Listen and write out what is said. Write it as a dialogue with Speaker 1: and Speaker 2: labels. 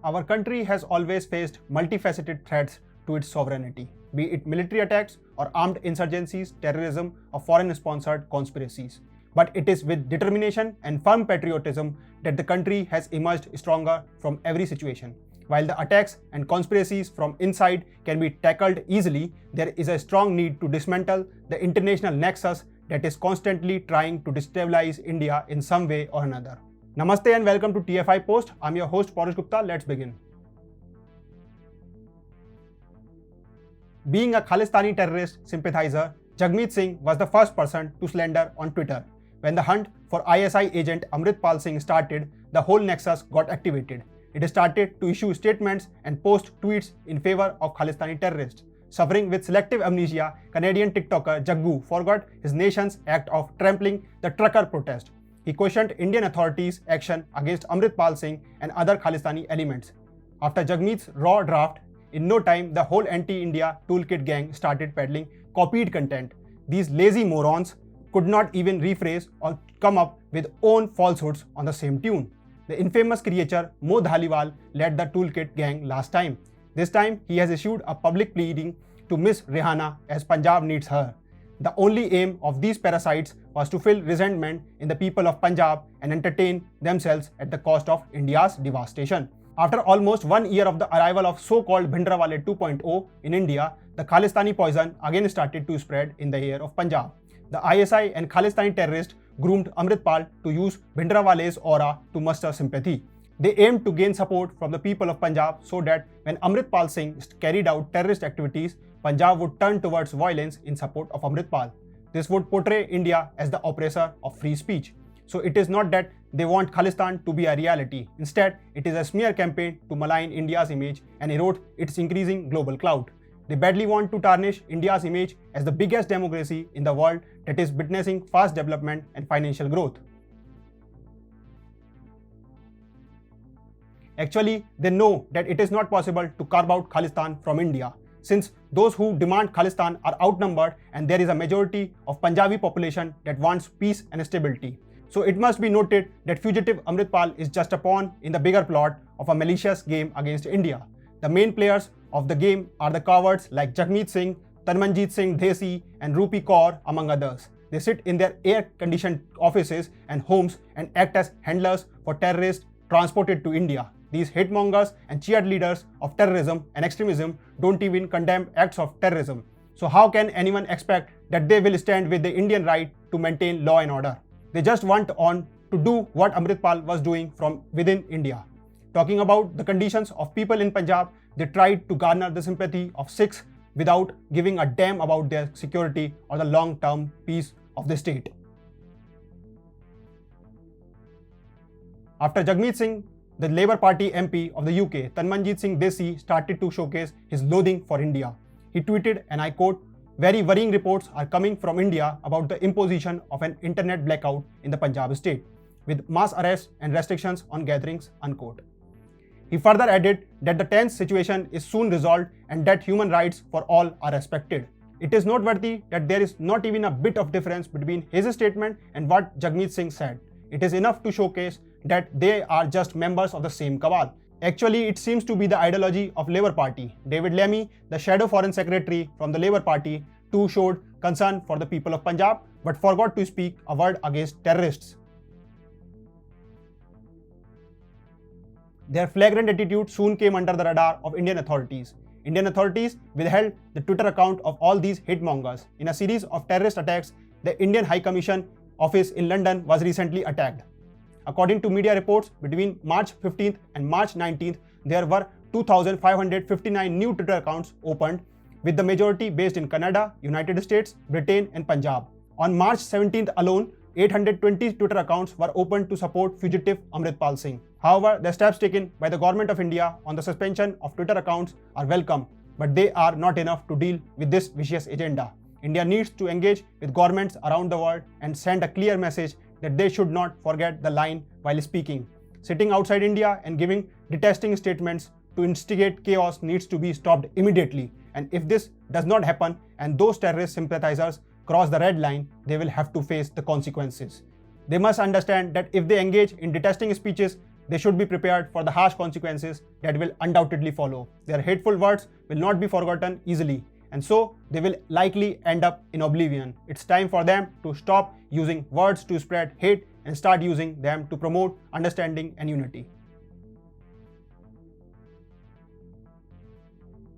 Speaker 1: Our country has always faced multifaceted threats to its sovereignty, be it military attacks or armed insurgencies, terrorism, or foreign-sponsored conspiracies. But it is with determination and firm patriotism that the country has emerged stronger from every situation. While the attacks and conspiracies from inside can be tackled easily, there is a strong need to dismantle the international nexus that is constantly trying to destabilize India in some way or another. Namaste and welcome to TFI Post. I'm your host Paurush Gupta. Let's begin. Being a Khalistani terrorist sympathizer, Jagmeet Singh was the first person to slander on Twitter. When the hunt for ISI agent Amritpal Singh started, the whole nexus got activated. It started to issue statements and post tweets in favor of Khalistani terrorists. Suffering with selective amnesia, Canadian TikToker Jaggu forgot his nation's act of trampling the trucker protest. He questioned Indian authorities' action against Amritpal Singh and other Khalistani elements. After Jagmeet's raw draft, in no time the whole anti-India toolkit gang started peddling copied content. These lazy morons could not even rephrase or come up with own falsehoods on the same tune. The infamous creature Mo Dhaliwal led the toolkit gang last time. This time he has issued a public pleading to Miss Rihanna as Punjab needs her. The only aim of these parasites was to fill resentment in the people of Punjab and entertain themselves at the cost of India's devastation. After almost 1 year of the arrival of so-called Bhindranwale 2.0 in India, the Khalistani poison again started to spread in the air of Punjab. The ISI and Khalistani terrorists groomed Amritpal to use Bhindranwale's aura to muster sympathy. They aimed to gain support from the people of Punjab so that when Amritpal Singh carried out terrorist activities, Punjab would turn towards violence in support of Amritpal. This would portray India as the oppressor of free speech. So it is not that they want Khalistan to be a reality. Instead, it is a smear campaign to malign India's image and erode its increasing global clout. They badly want to tarnish India's image as the biggest democracy in the world that is witnessing fast development and financial growth. Actually, they know that it is not possible to carve out Khalistan from India, since those who demand Khalistan are outnumbered and there is a majority of Punjabi population that wants peace and stability. So it must be noted that fugitive Amritpal is just a pawn in the bigger plot of a malicious game against India. The main players of the game are the cowards like Jagmeet Singh, Tanmanjeet Singh Dhesi and Rupi Kaur among others. They sit in their air-conditioned offices and homes and act as handlers for terrorists transported to India. These hate-mongers and cheerleaders of terrorism and extremism don't even condemn acts of terrorism. So how can anyone expect that they will stand with the Indian right to maintain law and order? They just want on to do what Amritpal was doing from within India. Talking about the conditions of people in Punjab, they tried to garner the sympathy of Sikhs without giving a damn about their security or the long-term peace of the state. After Jagmeet Singh, the Labour Party MP of the UK, Tanmanjeet Singh Dhesi, started to showcase his loathing for India. He tweeted, and I quote, "Very worrying reports are coming from India about the imposition of an internet blackout in the Punjab state, with mass arrests and restrictions on gatherings," unquote. He further added that the tense situation is soon resolved and that human rights for all are respected. It is noteworthy that there is not even a bit of difference between his statement and what Jagmeet Singh said. It is enough to showcase that they are just members of the same cabal. Actually, it seems to be the ideology of Labour Party. David Lammy, the shadow foreign secretary from the Labour Party, too showed concern for the people of Punjab but forgot to speak a word against terrorists. Their flagrant attitude soon came under the radar of Indian authorities. Indian authorities withheld the Twitter account of all these hate-mongers. In a series of terrorist attacks, the Indian High Commission office in London was recently attacked. According to media reports, between March 15th and March 19th, there were 2,559 new Twitter accounts opened, with the majority based in Canada, United States, Britain and Punjab. On March 17th alone, 820 Twitter accounts were opened to support fugitive Amritpal Singh. However, the steps taken by the Government of India on the suspension of Twitter accounts are welcome, but they are not enough to deal with this vicious agenda. India needs to engage with governments around the world and send a clear message that they should not forget the line while speaking. Sitting outside India and giving detesting statements to instigate chaos needs to be stopped immediately. And if this does not happen and those terrorist sympathizers cross the red line, they will have to face the consequences. They must understand that if they engage in detesting speeches, they should be prepared for the harsh consequences that will undoubtedly follow. Their hateful words will not be forgotten easily, and so they will likely end up in oblivion. It's time for them to stop using words to spread hate and start using them to promote understanding and unity.